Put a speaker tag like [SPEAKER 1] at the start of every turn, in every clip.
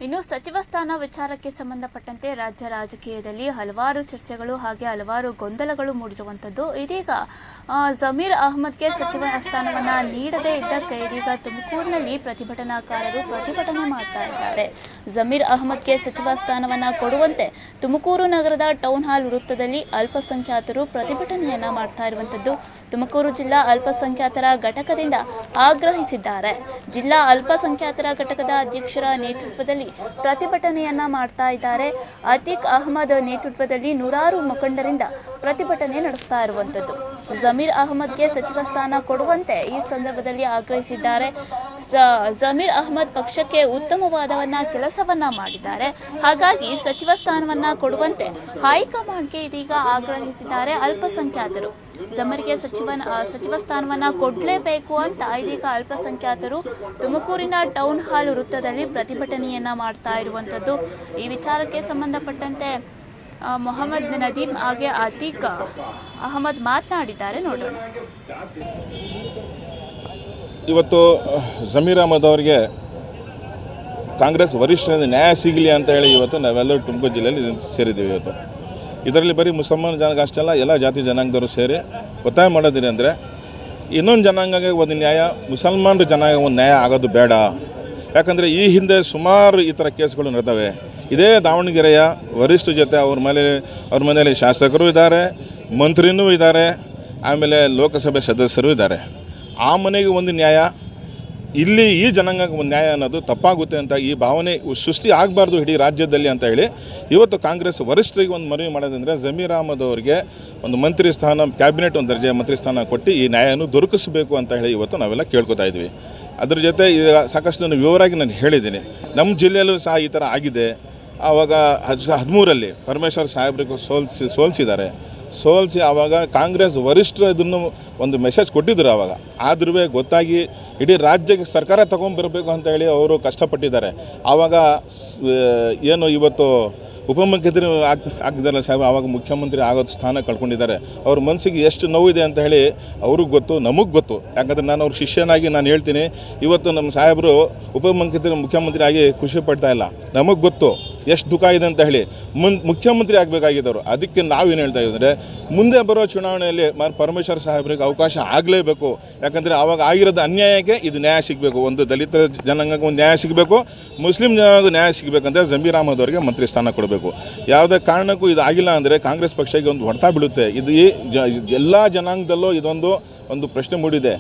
[SPEAKER 1] ಇನ್ನು ಸಚಿವ ಸ್ಥಾನ ವಿಚಾರಕ್ಕೆ ಸಂಬಂಧಪಟ್ಟಂತೆ ರಾಜ್ಯ ರಾಜಕೀಯದಲ್ಲಿ ಹಲವಾರು ಚರ್ಚೆಗಳು ಹಾಗೆ ಹಲವಾರು ಗೊಂದಲಗಳು ಮೂಡಿರುವಂಥದ್ದು. ಇದೀಗ ಜಮೀರ್ ಅಹ್ಮದ್ಗೆ ಸಚಿವ ಸ್ಥಾನವನ್ನು ನೀಡದೇ ಇದ್ದಕ್ಕೆ ಇದೀಗ ತುಮಕೂರಿನಲ್ಲಿ ಪ್ರತಿಭಟನಾಕಾರರು ಪ್ರತಿಭಟನೆ ಮಾಡ್ತಾ ಇದ್ದಾರೆ. ಜಮೀರ್ ಅಹ್ಮದ್ಗೆ ಸಚಿವ ಸ್ಥಾನವನ್ನು ಕೊಡುವಂತೆ ತುಮಕೂರು ನಗರದ ಟೌನ್ ಹಾಲ್ ವೃತ್ತದಲ್ಲಿ ಅಲ್ಪಸಂಖ್ಯಾತರು ಪ್ರತಿಭಟನೆಯನ್ನ ಮಾಡ್ತಾ ಇರುವಂಥದ್ದು. ತುಮಕೂರು ಜಿಲ್ಲಾ ಅಲ್ಪಸಂಖ್ಯಾತರ ಘಟಕದಿಂದ ಆಗ್ರಹಿಸಿದ್ದಾರೆ. ಜಿಲ್ಲಾ ಅಲ್ಪಸಂಖ್ಯಾತರ ಘಟಕದ ಅಧ್ಯಕ್ಷರ ನೇತೃತ್ವದಲ್ಲಿ ಪ್ರತಿಭಟನೆಯನ್ನ ಮಾಡ್ತಾ ಇದ್ದಾರೆ. ಅತೀಕ್ ಅಹ್ಮದ್ ನೇತೃತ್ವದಲ್ಲಿ ನೂರಾರು ಮುಖಂಡರಿಂದ ಪ್ರತಿಭಟನೆ ನಡೆಸ್ತಾ ಇರುವಂಥದ್ದು. ಜಮೀರ್ ಅಹ್ಮದ್ಗೆ ಸಚಿವ ಸ್ಥಾನ ಕೊಡುವಂತೆ ಈ ಸಂದರ್ಭದಲ್ಲಿ ಆಗ್ರಹಿಸಿದ್ದಾರೆ. ಜಮೀರ್ ಅಹ್ಮದ್ ಪಕ್ಷಕ್ಕೆ ಉತ್ತಮವಾದವನ್ನ ಕೆಲಸವನ್ನ ಮಾಡಿದ್ದಾರೆ. ಹಾಗಾಗಿ ಸಚಿವ ಸ್ಥಾನವನ್ನ ಕೊಡುವಂತೆ ಹೈಕಮಾಂಡ್ಗೆ ಇದೀಗ ಆಗ್ರಹಿಸಿದ್ದಾರೆ ಅಲ್ಪಸಂಖ್ಯಾತರು. ಜಮೀರ್ಗೆ ಸಚಿವ ಸ್ಥಾನವನ್ನ ಕೊಡಲೇಬೇಕು ಅಂತ ಇದೀಗ ಅಲ್ಪಸಂಖ್ಯಾತರು ತುಮಕೂರಿನ ಟೌನ್ ಹಾಲ್ ವೃತ್ತದಲ್ಲಿ ಪ್ರತಿಭಟನೆಯನ್ನ ಮಾಡ್ತಾ ಇರುವಂಥದ್ದು. ಈ ವಿಚಾರಕ್ಕೆ ಸಂಬಂಧಪಟ್ಟಂತೆ ಮೊಹಮ್ಮದ್ ನದೀಂ ಹಾಗೆ ಅತೀಕ್ ಅಹಮದ್ ಮಾತನಾಡಿದ್ದಾರೆ. ನೋಡೋಣ.
[SPEAKER 2] ಇವತ್ತು ಜಮೀರ್ ಅಹಮದ್ ಅವರಿಗೆ ಕಾಂಗ್ರೆಸ್ ವರಿಷ್ಠರಿಂದ ನ್ಯಾಯ ಸಿಗಲಿ ಅಂತ ಹೇಳಿ ಇವತ್ತು ನಾವೆಲ್ಲರೂ ತುಮಕೂರು ಜಿಲ್ಲೆಯಲ್ಲಿ ಸೇರಿದ್ದೀವಿ. ಇವತ್ತು ಇದರಲ್ಲಿ ಬರೀ ಮುಸಲ್ಮಾನ್ ಜನಾಂಗ ಅಷ್ಟೇ ಅಲ್ಲ, ಎಲ್ಲ ಜಾತಿ ಜನಾಂಗದವರು ಸೇರಿ ಒತ್ತಾಯ ಮಾಡೋದಿದೆ ಅಂದರೆ ಇನ್ನೊಂದು ಜನಾಂಗಕ್ಕೆ ಒಂದು ನ್ಯಾಯ, ಮುಸಲ್ಮಾನರ ಜನಾಂಗ ಒಂದು ನ್ಯಾಯ ಆಗೋದು ಬೇಡ. ಯಾಕಂದರೆ ಈ ಹಿಂದೆ ಸುಮಾರು ಈ ಥರ ಕೇಸ್ಗಳು ನಡೆದವೆ. ಇದೇ ದಾವಣಗೆರೆಯ ವರಿಷ್ಠ ಜೊತೆ ಅವ್ರ ಮನೆಯಲ್ಲಿ ಶಾಸಕರು ಇದ್ದಾರೆ, ಮಂತ್ರಿನೂ ಇದ್ದಾರೆ, ಆಮೇಲೆ ಲೋಕಸಭೆ ಸದಸ್ಯರು ಇದ್ದಾರೆ. ಆ ಮನೆಗೆ ಒಂದು ನ್ಯಾಯ, ಇಲ್ಲಿ ಈ ಜನಾಂಗಕ್ಕೆ ಒಂದು ನ್ಯಾಯ ಅನ್ನೋದು ತಪ್ಪಾಗುತ್ತೆ ಅಂತ ಈ ಭಾವನೆ ಸೃಷ್ಟಿ ಆಗಬಾರ್ದು ಇಡೀ ರಾಜ್ಯದಲ್ಲಿ ಅಂತ ಹೇಳಿ ಇವತ್ತು ಕಾಂಗ್ರೆಸ್ ವರಿಷ್ಠರಿಗೆ ಒಂದು ಮನವಿ ಮಾಡೋದಂದರೆ ಜಮೀರ್ ಅಹಮದ್ ಅವರಿಗೆ ಒಂದು ಮಂತ್ರಿ ಸ್ಥಾನ, ಕ್ಯಾಬಿನೆಟ್ ಒಂದು ದರ್ಜೆಯ ಮಂತ್ರಿ ಸ್ಥಾನ ಕೊಟ್ಟು ಈ ನ್ಯಾಯವನ್ನು ದೊರಕಿಸಬೇಕು ಅಂತ ಹೇಳಿ ಇವತ್ತು ನಾವೆಲ್ಲ ಕೇಳ್ಕೊತಾ ಇದ್ವಿ. ಅದ್ರ ಜೊತೆ ಈಗ ಸಾಕಷ್ಟು ನಾನು ವಿವರವಾಗಿ ನಾನು ಹೇಳಿದ್ದೀನಿ. ನಮ್ಮ ಜಿಲ್ಲೆಯಲ್ಲೂ ಸಹ ಈ ಥರ ಆಗಿದೆ. ಆವಾಗ 2013 ಪರಮೇಶ್ವರ್ ಸಾಹೇಬ್ರಿಗೆ ಸೋಲಿಸಿ ಆವಾಗ ಕಾಂಗ್ರೆಸ್ ವರಿಷ್ಠರು ಇದನ್ನು ಒಂದು ಮೆಸೇಜ್ ಕೊಟ್ಟಿದ್ದರು. ಆವಾಗ ಆದ್ರೂ ಗೊತ್ತಾಗಿ ಇಡೀ ರಾಜ್ಯಕ್ಕೆ ಸರ್ಕಾರ ತೊಗೊಂಡ್ಬರಬೇಕು ಅಂತ ಹೇಳಿ ಅವರು ಕಷ್ಟಪಟ್ಟಿದ್ದಾರೆ. ಆವಾಗ ಏನು ಇವತ್ತು ಉಪಮುಖ್ಯಮಂತ್ರಿ ಆಗಿದ್ದಾರಲ್ಲ ಸಾಹೇಬ್, ಆವಾಗ ಮುಖ್ಯಮಂತ್ರಿ ಆಗೋದು ಸ್ಥಾನ ಕಳ್ಕೊಂಡಿದ್ದಾರೆ. ಅವ್ರ ಮನಸ್ಸಿಗೆ ಎಷ್ಟು ನೋವಿದೆ ಅಂತ ಹೇಳಿ ಅವ್ರಿಗೆ ಗೊತ್ತು, ನಮಗೆ ಗೊತ್ತು. ಯಾಕಂದರೆ ನಾನು ಅವ್ರ ಶಿಷ್ಯನಾಗಿ ನಾನು ಹೇಳ್ತೀನಿ, ಇವತ್ತು ನಮ್ಮ ಸಾಹೇಬರು ಮುಖ್ಯಮಂತ್ರಿ ಆಗಿ ಖುಷಿ ಪಡ್ತಾ ಇಲ್ಲ. ನಮಗೆ ಗೊತ್ತು ಎಷ್ಟು ದುಃಖ ಇದೆ ಅಂತ ಹೇಳಿ. ಮುಖ್ಯಮಂತ್ರಿ ಆಗಬೇಕಾಗಿದ್ದವರು. ಅದಕ್ಕೆ ನಾವೇನು ಹೇಳ್ತಾ ಇದ್ದೀವಿ, ಮುಂದೆ ಬರೋ ಚುನಾವಣೆಯಲ್ಲಿ ಪರಮೇಶ್ವರ್ ಸಾಹೇಬ್ರಿಗೆ ಅವಕಾಶ ಆಗಲೇಬೇಕು. ಯಾಕಂದರೆ ಆವಾಗ ಆಗಿರೋದು ಅನ್ಯಾಯಕ್ಕೆ ಇದು ನ್ಯಾಯ ಸಿಗಬೇಕು. ಒಂದು ದಲಿತ ಜನಾಂಗಕ್ಕೆ ಒಂದು ನ್ಯಾಯ ಸಿಗಬೇಕು, ಮುಸ್ಲಿಂ ಜನಾಂಗ ನ್ಯಾಯ ಸಿಗಬೇಕಂದ್ರೆ ಜಮೀರ್ ಅಹಮದ್ ಅವರಿಗೆ ಮಂತ್ರಿ ಸ್ಥಾನ ಕೊಡಬೇಕು. ಯಾವುದೇ ಕಾರಣಕ್ಕೂ ಇದು ಆಗಿಲ್ಲ ಅಂದರೆ ಕಾಂಗ್ರೆಸ್ ಪಕ್ಷಕ್ಕೆ ಒಂದು ಹೊಡೆತ ಬೀಳುತ್ತೆ. ಇದು ಈ ಎಲ್ಲ ಜನಾಂಗದಲ್ಲೂ ಇದೊಂದು ಪ್ರಶ್ನೆ ಮೂಡಿದೆ.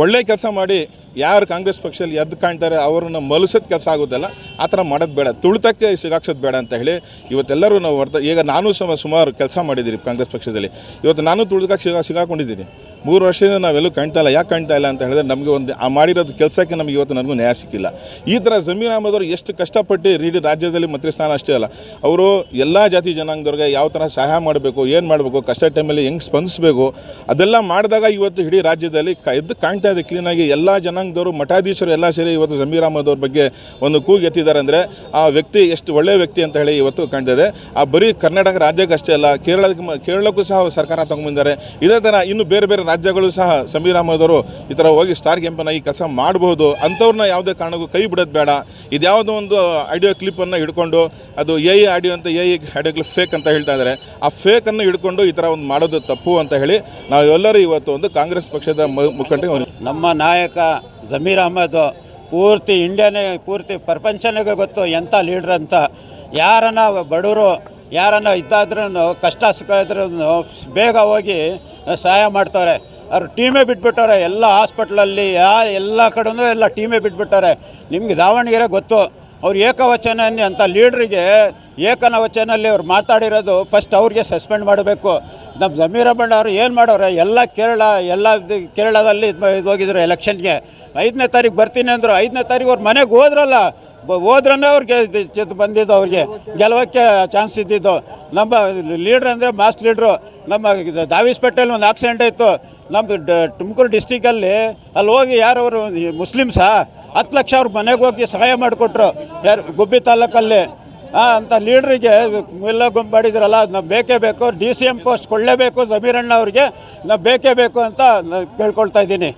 [SPEAKER 2] ಒಳ್ಳೆ ಕೆಲಸ ಮಾಡಿ ಯಾರು ಕಾಂಗ್ರೆಸ್ ಪಕ್ಷದಲ್ಲಿ ಎದ್ದು ಕಾಣ್ತಾರೆ ಅವ್ರನ್ನ ಮಲಸೋದು ಕೆಲಸ ಆಗೋದಲ್ಲ, ಆ ಥರ ಮಾಡೋದು ಬೇಡ, ತುಳಿತಕ್ಕೆ ಸಿಗಾಕ್ಸೋದು ಬೇಡ ಅಂತ ಹೇಳಿ ಇವತ್ತೆಲ್ಲರೂ ನಾವು ಈಗ ನಾನು ಸುಮಾರು ಕೆಲಸ ಮಾಡಿದ್ದೀರಿ ಕಾಂಗ್ರೆಸ್ ಪಕ್ಷದಲ್ಲಿ. ಇವತ್ತು ನಾನು ತುಳಿತಕ್ಕೆ ಸಿಗಾಕೊಂಡಿದ್ದೀನಿ. 3 ವರ್ಷದಿಂದ ನಾವೆಲ್ಲೂ ಕಾಣ್ತಾ ಇಲ್ಲ. ಯಾಕೆ ಕಾಣ್ತಾ ಇಲ್ಲ ಅಂತ ಹೇಳಿದ್ರೆ ನಮಗೆ ಒಂದು ಮಾಡಿರೋದು ಕೆಲಸಕ್ಕೆ ನಮಗೆ ಇವತ್ತು ನನಗೂ ನ್ಯಾಯ ಸಿಕ್ಕಿಲ್ಲ. ಈ ಥರ ಜಮೀರ್ ಅಹಮದ್ ಅವರು ಎಷ್ಟು ಕಷ್ಟಪಟ್ಟು ಇಡೀ ರಾಜ್ಯದಲ್ಲಿ ಮಂತ್ರಿ ಸ್ಥಾನ ಅಷ್ಟೇ ಅಲ್ಲ, ಅವರು ಎಲ್ಲ ಜಾತಿ ಜನಾಂಗದವ್ರಿಗೆ ಯಾವ ಥರ ಸಹಾಯ ಮಾಡಬೇಕು, ಏನು ಮಾಡಬೇಕು, ಕಷ್ಟ ಟೈಮಲ್ಲಿ ಹೆಂಗೆ ಸ್ಪಂದಿಸಬೇಕು ಅದೆಲ್ಲ ಮಾಡಿದಾಗ ಇವತ್ತು ಇಡೀ ರಾಜ್ಯದಲ್ಲಿ ಎದ್ದು ಕಾಣ್ತಾ ಇದೆ ಕ್ಲೀನಾಗಿ. ಎಲ್ಲ ಜನಾಂಗದವರು, ಮಠಾಧೀಶರು ಎಲ್ಲ ಸೇರಿ ಇವತ್ತು ಜಮೀರ್ ಅಹಮದ್ ಅವ್ರ ಬಗ್ಗೆ ಒಂದು ಕೂಗು ಎತ್ತಿದ್ದಾರೆ. ಅಂದರೆ ಆ ವ್ಯಕ್ತಿ ಎಷ್ಟು ಒಳ್ಳೆಯ ವ್ಯಕ್ತಿ ಅಂತ ಹೇಳಿ ಇವತ್ತು ಕಾಣ್ತಾ ಇದೆ. ಆ ಬರೀ ಕರ್ನಾಟಕ ರಾಜ್ಯಕ್ಕೆ ಅಷ್ಟೇ ಅಲ್ಲ, ಕೇರಳಕ್ಕೂ ಸಹ ಸರ್ಕಾರ ತಗೊಂಡ್ಬಂದಿದ್ದಾರೆ. ಇದೇ ಥರ ಇನ್ನು ಬೇರೆ ಬೇರೆ ರಾಜ್ಯಗಳು ಸಹ ಜಮೀರ್ ಅಹಮದ್ ಅವರು ಈ ಥರ ಹೋಗಿ ಸ್ಟಾರ್ ಕ್ಯಾಂಪನ್ನಾಗಿ ಕೆಲಸ ಮಾಡಬಹುದು. ಅಂಥವ್ರನ್ನ ಯಾವುದೇ ಕಾರಣಕ್ಕೂ ಕೈ ಬಿಡೋದು ಬೇಡ. ಇದು ಯಾವುದೋ ಒಂದು ಆಡಿಯೋ ಕ್ಲಿಪ್ಪನ್ನು ಹಿಡ್ಕೊಂಡು ಅದು ಆಡಿಯೋ ಅಂತ ಆಡಿಯೋ ಕ್ಲಿಪ್ ಫೇಕ್ ಅಂತ ಹೇಳ್ತಾ ಇದ್ದಾರೆ. ಆ ಫೇಕನ್ನು ಹಿಡ್ಕೊಂಡು ಈ ಥರ ಒಂದು ಮಾಡೋದು ತಪ್ಪು ಅಂತ ಹೇಳಿ ನಾವೆಲ್ಲರೂ ಇವತ್ತು ಒಂದು ಕಾಂಗ್ರೆಸ್ ಪಕ್ಷದ ಮುಖಂಡರಿಗೆ
[SPEAKER 3] ನಮ್ಮ ನಾಯಕ ಜಮೀರ್ ಅಹಮದ್ ಪೂರ್ತಿ ಇಂಡಿಯಾನೇ, ಪೂರ್ತಿ ಪ್ರಪಂಚನಿಗೆ ಗೊತ್ತು ಎಂಥ ಲೀಡ್ರ್ ಅಂತ. ಯಾರನ್ನ ಬಡವರು ಯಾರನ್ನ ಇದ್ದಾದ್ರೂ ಕಷ್ಟ ಸುಖ ಇದ್ರೂ ಬೇಗ ಹೋಗಿ ಸಹಾಯ ಮಾಡ್ತಾರೆ. ಅವ್ರು ಟೀಮೇ ಬಿಟ್ಬಿಟ್ಟವ್ರೆ. ಎಲ್ಲ ಹಾಸ್ಪಿಟ್ಲಲ್ಲಿ ಎಲ್ಲ ಕಡೆಯೂ ಎಲ್ಲ ಟೀಮೇ ಬಿಟ್ಬಿಟ್ಟವ್ರೆ. ನಿಮ್ಗೆ ದಾವಣಗೆರೆ ಗೊತ್ತು, ಅವ್ರು ಏಕವಚನ ಅಂತ ಲೀಡ್ರಿಗೆ ಏಕವಚನಲ್ಲಿ ಅವ್ರು ಮಾತಾಡಿರೋದು ಫಸ್ಟ್ ಅವ್ರಿಗೆ ಸಸ್ಪೆಂಡ್ ಮಾಡಬೇಕು. ನಮ್ಮ ಜಮೀರ್ ಅಹಮದ್ ಅವರು ಏನು ಮಾಡೋರೆ, ಎಲ್ಲ ಕೇರಳದಲ್ಲಿ ಇದು ಹೋಗಿದ್ರು ಎಲೆಕ್ಷನ್ಗೆ. 5ನೇ ತಾರೀಕು ಬರ್ತೀನಿ ಅಂದರು. 5ನೇ ತಾರೀಕು ಅವ್ರ ಮನೆಗೆ ಹೋದ್ರೇ ಅವ್ರಿಗೆ ಬಂದಿದ್ದು, ಅವ್ರಿಗೆ ಗೆಲುವಕ್ಕೆ ಚಾನ್ಸ್ ಇದ್ದಿದ್ದು. ನಮ್ಮ ಲೀಡ್ರ್ ಅಂದರೆ ಮಾಸ್ ಲೀಡ್ರು. ನಮ್ಮ ದಾವಿಸ್ಪೇಟೆಯಲ್ಲಿ ಒಂದು ಆಕ್ಸಿಡೆಂಟ್ ಆಯಿತು ನಮ್ಮ ತುಮಕೂರು ಡಿಸ್ಟಿಕಲ್ಲಿ. ಅಲ್ಲಿ ಹೋಗಿ ಯಾರವರು ಮುಸ್ಲಿಮ್ಸಾ 10 ಲಕ್ಷ ಅವ್ರ ಮನೆಗೆ ಹೋಗಿ ಸಹಾಯ ಮಾಡಿಕೊಟ್ರು. ಯಾರು ಗುಬ್ಬಿ ತಾಲೂಕಲ್ಲಿ ಅಂತ ಲೀಡ್ರಿಗೆ ಎಲ್ಲ ಮಾಡಿದ್ರಲ್ಲ, ನಾವು ಬೇಕೇ ಬೇಕು, DCM ಪೋಸ್ಟ್ ಕೊಡಲೇಬೇಕು ಜಮೀರ್ ಅಣ್ಣ ಅವ್ರಿಗೆ, ನಾವು ಬೇಕೇ ಬೇಕು ಅಂತ ಕೇಳ್ಕೊಳ್ತಾ ಇದ್ದೀನಿ.